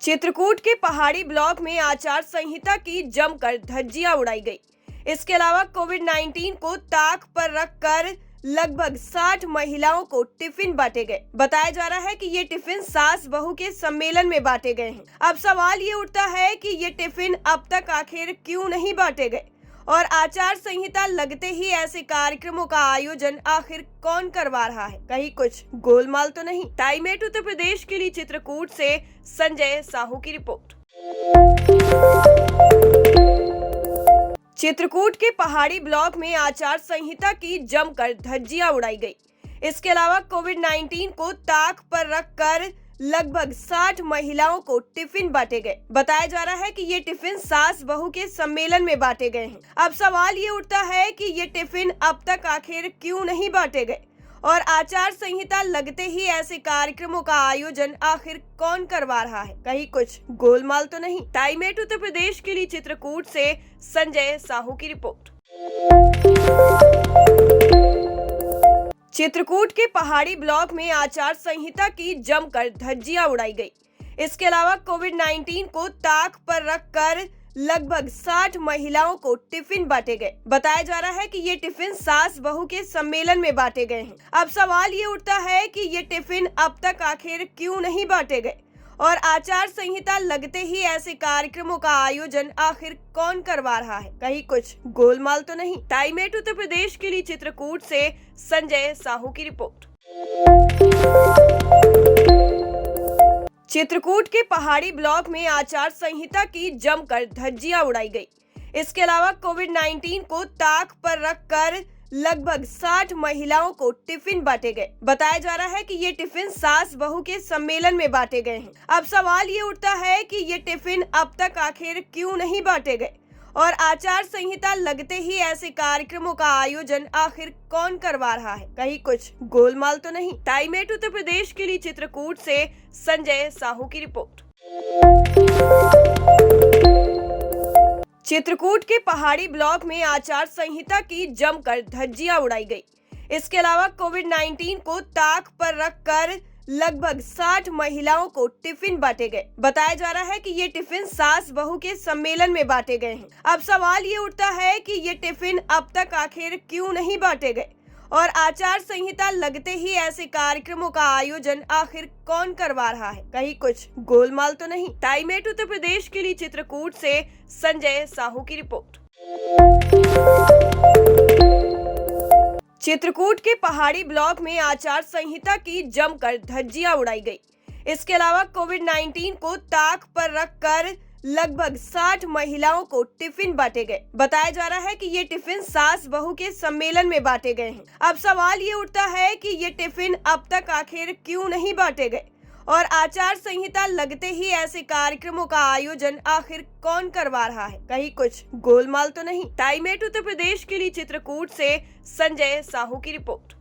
चित्रकूट के पहाड़ी ब्लॉक में आचार संहिता की जमकर धज्जियां उड़ाई गई। इसके अलावा कोविड-19 को ताक पर रखकर लगभग 60 महिलाओं को टिफिन बांटे गए। बताया जा रहा है कि ये टिफिन सास बहू के सम्मेलन में बांटे गए हैं। अब सवाल ये उठता है कि ये टिफिन अब तक आखिर क्यों नहीं बांटे गए और आचार संहिता लगते ही ऐसे कार्यक्रमों का आयोजन आखिर कौन करवा रहा है? कहीं कुछ गोलमाल तो नहीं? टाइम 8 उत्तर प्रदेश के लिए चित्रकूट से संजय साहू की रिपोर्ट। चित्रकूट के पहाड़ी ब्लॉक में आचार संहिता की जमकर धज्जियां उड़ाई गई। इसके अलावा कोविड-19 को ताक पर रखकर लगभग 60 महिलाओं को टिफिन बांटे गए। बताया जा रहा है कि ये टिफिन सास बहू के सम्मेलन में बांटे गए हैं। अब सवाल ये उठता है कि ये टिफिन अब तक आखिर क्यों नहीं बांटे गए और आचार संहिता लगते ही ऐसे कार्यक्रमों का आयोजन आखिर कौन करवा रहा है? कहीं कुछ गोलमाल तो नहीं? टाइम 8 उत्तर प्रदेश के लिए चित्रकूट से संजय साहू की रिपोर्ट। चित्रकूट के पहाड़ी ब्लॉक में आचार संहिता की जमकर धज्जियां उड़ाई गई। इसके अलावा कोविड-19 को ताक पर रखकर लगभग 60 महिलाओं को टिफिन बांटे गए। बताया जा रहा है कि ये टिफिन सास बहू के सम्मेलन में बांटे गए हैं। अब सवाल ये उठता है कि ये टिफिन अब तक आखिर क्यों नहीं बांटे गए और आचार संहिता लगते ही ऐसे कार्यक्रमों का आयोजन आखिर कौन करवा रहा है? कहीं कुछ गोलमाल तो नहीं? टाइम 8 उत्तर प्रदेश के लिए चित्रकूट से संजय साहू की रिपोर्ट। चित्रकूट के पहाड़ी ब्लॉक में आचार संहिता की जमकर धज्जियां उड़ाई गई। इसके अलावा कोविड-19 को ताक पर रखकर लगभग 60 महिलाओं को टिफिन बांटे गए। बताया जा रहा है कि ये टिफिन सास बहू के सम्मेलन में बांटे गए हैं। अब सवाल ये उठता है कि ये टिफिन अब तक आखिर क्यों नहीं बांटे गए और आचार संहिता लगते ही ऐसे कार्यक्रमों का आयोजन आखिर कौन करवा रहा है? कहीं कुछ गोलमाल तो नहीं? टाइम 8 उत्तर प्रदेश के लिए चित्रकूट से संजय साहू की रिपोर्ट। चित्रकूट के पहाड़ी ब्लॉक में आचार संहिता की जमकर धज्जियां उड़ाई गई। इसके अलावा कोविड-19 को ताक पर रखकर लगभग 60 महिलाओं को टिफिन बांटे गए। बताया जा रहा है कि ये टिफिन सास बहू के सम्मेलन में बांटे गए हैं। अब सवाल ये उठता है कि ये टिफिन अब तक आखिर क्यों नहीं बांटे गए और आचार संहिता लगते ही ऐसे कार्यक्रमों का आयोजन आखिर कौन करवा रहा है? कहीं कुछ गोलमाल तो नहीं? टाइम 8 उत्तर प्रदेश के लिए चित्रकूट से संजय साहू की रिपोर्ट। चित्रकूट के पहाड़ी ब्लॉक में आचार संहिता की जमकर धज्जियां उड़ाई गई। इसके अलावा कोविड-19 को ताक पर रखकर लगभग 60 महिलाओं को टिफिन बांटे गए। बताया जा रहा है कि ये टिफिन सास बहू के सम्मेलन में बांटे गए हैं। अब सवाल ये उठता है कि ये टिफिन अब तक आखिर क्यों नहीं बांटे गए और आचार संहिता लगते ही ऐसे कार्यक्रमों का आयोजन आखिर कौन करवा रहा है? कहीं कुछ गोलमाल तो नहीं? टाइम 8 उत्तर प्रदेश के लिए चित्रकूट से संजय साहू की रिपोर्ट।